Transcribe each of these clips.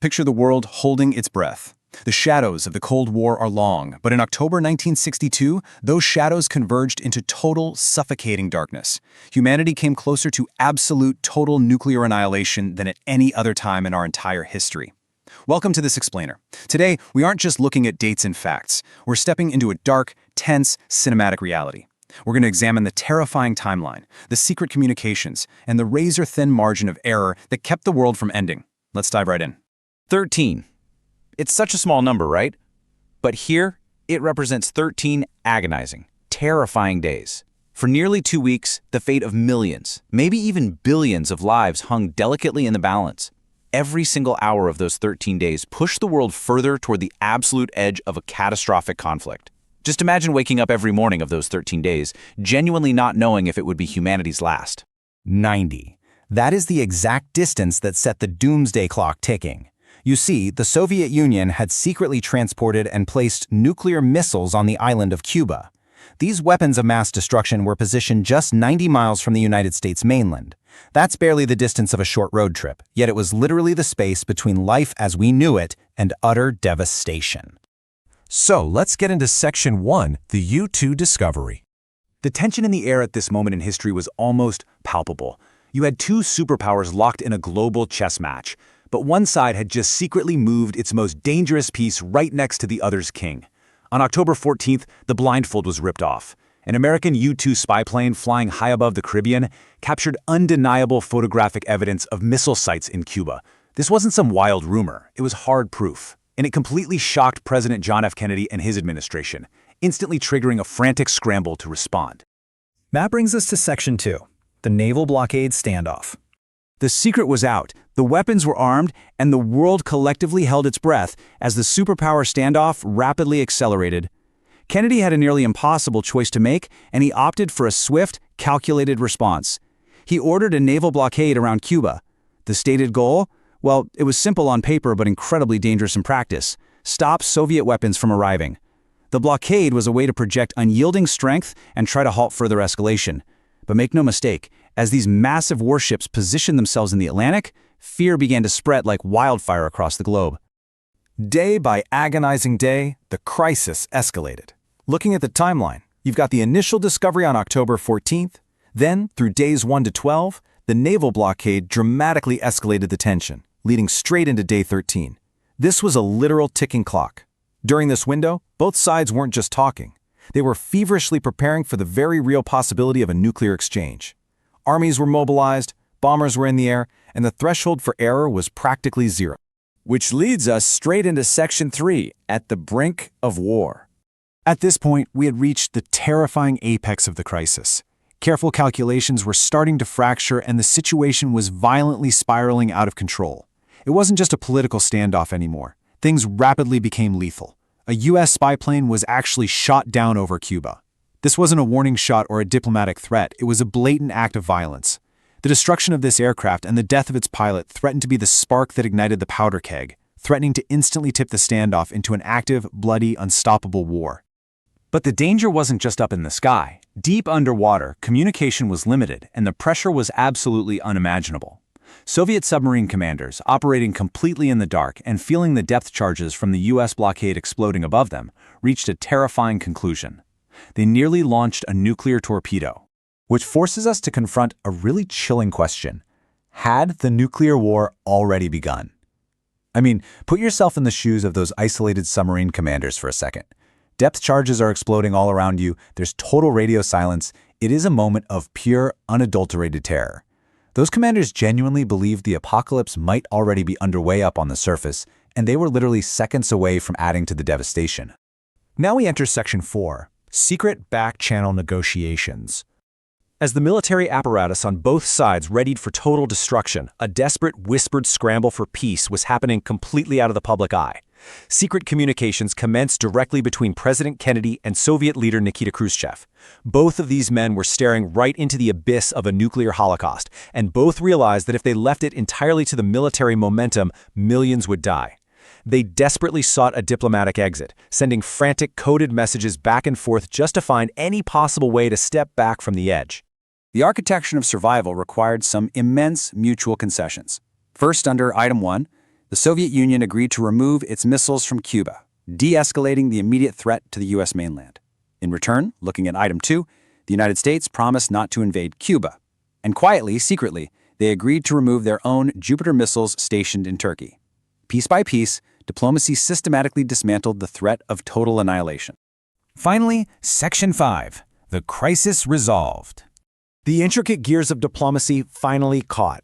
Picture the world holding its breath. The shadows of the Cold War are long, but in October 1962, those shadows converged into total, suffocating darkness. Humanity came closer to absolute, total nuclear annihilation than at any other time in our entire history. Welcome to This Explainer. Today, we aren't just looking at dates and facts. We're stepping into a dark, tense, cinematic reality. We're going to examine the terrifying timeline, the secret communications, and the razor-thin margin of error that kept the world from ending. Let's dive right in. 13. It's such a small number, right? But here, it represents 13 agonizing, terrifying days. For nearly 2 weeks, the fate of millions, maybe even billions of lives hung delicately in the balance. Every single hour of those 13 days pushed the world further toward the absolute edge of a catastrophic conflict. Just imagine waking up every morning of those 13 days, genuinely not knowing if it would be humanity's last. 90. That is the exact distance that set the doomsday clock ticking. You see, the Soviet Union had secretly transported and placed nuclear missiles on the island of Cuba. These weapons of mass destruction were positioned just 90 miles from the United States mainland. That's barely the distance of a short road trip, yet it was literally the space between life as we knew it and utter devastation. So let's get into Section 1, the U-2 discovery. The tension in the air at this moment in history was almost palpable. You had two superpowers locked in a global chess match, but one side had just secretly moved its most dangerous piece right next to the other's king. On October 14th, the blindfold was ripped off. An American U-2 spy plane flying high above the Caribbean captured undeniable photographic evidence of missile sites in Cuba. This wasn't some wild rumor, it was hard proof. And it completely shocked President John F. Kennedy and his administration, instantly triggering a frantic scramble to respond. That brings us to Section 2, the naval blockade standoff. The secret was out, the weapons were armed, and the world collectively held its breath as the superpower standoff rapidly accelerated. Kennedy had a nearly impossible choice to make, and he opted for a swift, calculated response. He ordered a naval blockade around Cuba. The stated goal? Well, it was simple on paper but incredibly dangerous in practice. Stop Soviet weapons from arriving. The blockade was a way to project unyielding strength and try to halt further escalation. But make no mistake, as these massive warships positioned themselves in the Atlantic, fear began to spread like wildfire across the globe. Day by agonizing day, the crisis escalated. Looking at the timeline, you've got the initial discovery on October 14th. Then, through days 1 to 12, the naval blockade dramatically escalated the tension, leading straight into day 13. This was a literal ticking clock. During this window, both sides weren't just talking. They were feverishly preparing for the very real possibility of a nuclear exchange. Armies were mobilized, bombers were in the air, and the threshold for error was practically zero. Which leads us straight into Section 3, at the brink of war. At this point, we had reached the terrifying apex of the crisis. Careful calculations were starting to fracture and the situation was violently spiraling out of control. It wasn't just a political standoff anymore. Things rapidly became lethal. A U.S. spy plane was actually shot down over Cuba. This wasn't a warning shot or a diplomatic threat, it was a blatant act of violence. The destruction of this aircraft and the death of its pilot threatened to be the spark that ignited the powder keg, threatening to instantly tip the standoff into an active, bloody, unstoppable war. But the danger wasn't just up in the sky. Deep underwater, communication was limited, and the pressure was absolutely unimaginable. Soviet submarine commanders, operating completely in the dark and feeling the depth charges from the U.S. blockade exploding above them, reached a terrifying conclusion. They nearly launched a nuclear torpedo, which forces us to confront a really chilling question. Had the nuclear war already begun? I mean, put yourself in the shoes of those isolated submarine commanders for a second. Depth charges are exploding all around you, there's total radio silence. It is a moment of pure, unadulterated terror. Those commanders genuinely believed the apocalypse might already be underway up on the surface, and they were literally seconds away from adding to the devastation. Now we enter Section 4, secret back-channel negotiations. As the military apparatus on both sides readied for total destruction, a desperate, whispered scramble for peace was happening completely out of the public eye. Secret communications commenced directly between President Kennedy and Soviet leader Nikita Khrushchev. Both of these men were staring right into the abyss of a nuclear holocaust, and both realized that if they left it entirely to the military momentum, millions would die. They desperately sought a diplomatic exit, sending frantic coded messages back and forth just to find any possible way to step back from the edge. The architecture of survival required some immense mutual concessions. First, under Item 1, the Soviet Union agreed to remove its missiles from Cuba, de-escalating the immediate threat to the U.S. mainland. In return, looking at item 2, the United States promised not to invade Cuba. And quietly, secretly, they agreed to remove their own Jupiter missiles stationed in Turkey. Piece by piece, diplomacy systematically dismantled the threat of total annihilation. Finally, Section 5, the crisis resolved. The intricate gears of diplomacy finally caught.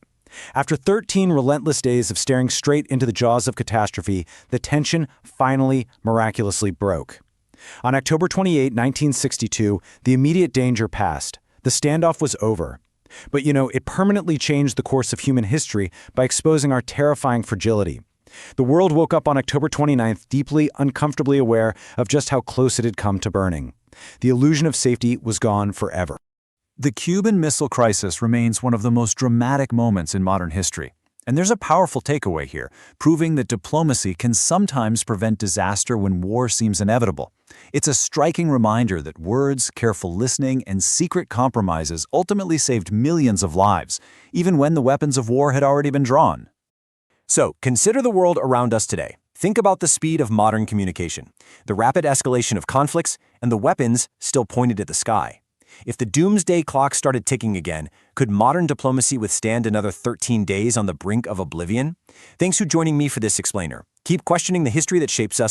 After 13 relentless days of staring straight into the jaws of catastrophe, the tension finally miraculously broke. On October 28, 1962, the immediate danger passed. The standoff was over. But it permanently changed the course of human history by exposing our terrifying fragility. The world woke up on October 29th deeply, uncomfortably aware of just how close it had come to burning. The illusion of safety was gone forever. The Cuban Missile Crisis remains one of the most dramatic moments in modern history. And there's a powerful takeaway here, proving that diplomacy can sometimes prevent disaster when war seems inevitable. It's a striking reminder that words, careful listening, and secret compromises ultimately saved millions of lives, even when the weapons of war had already been drawn. So, consider the world around us today. Think about the speed of modern communication, the rapid escalation of conflicts, and the weapons still pointed at the sky. If the doomsday clock started ticking again, could modern diplomacy withstand another 13 days on the brink of oblivion? Thanks for joining me for this explainer. Keep questioning the history that shapes us,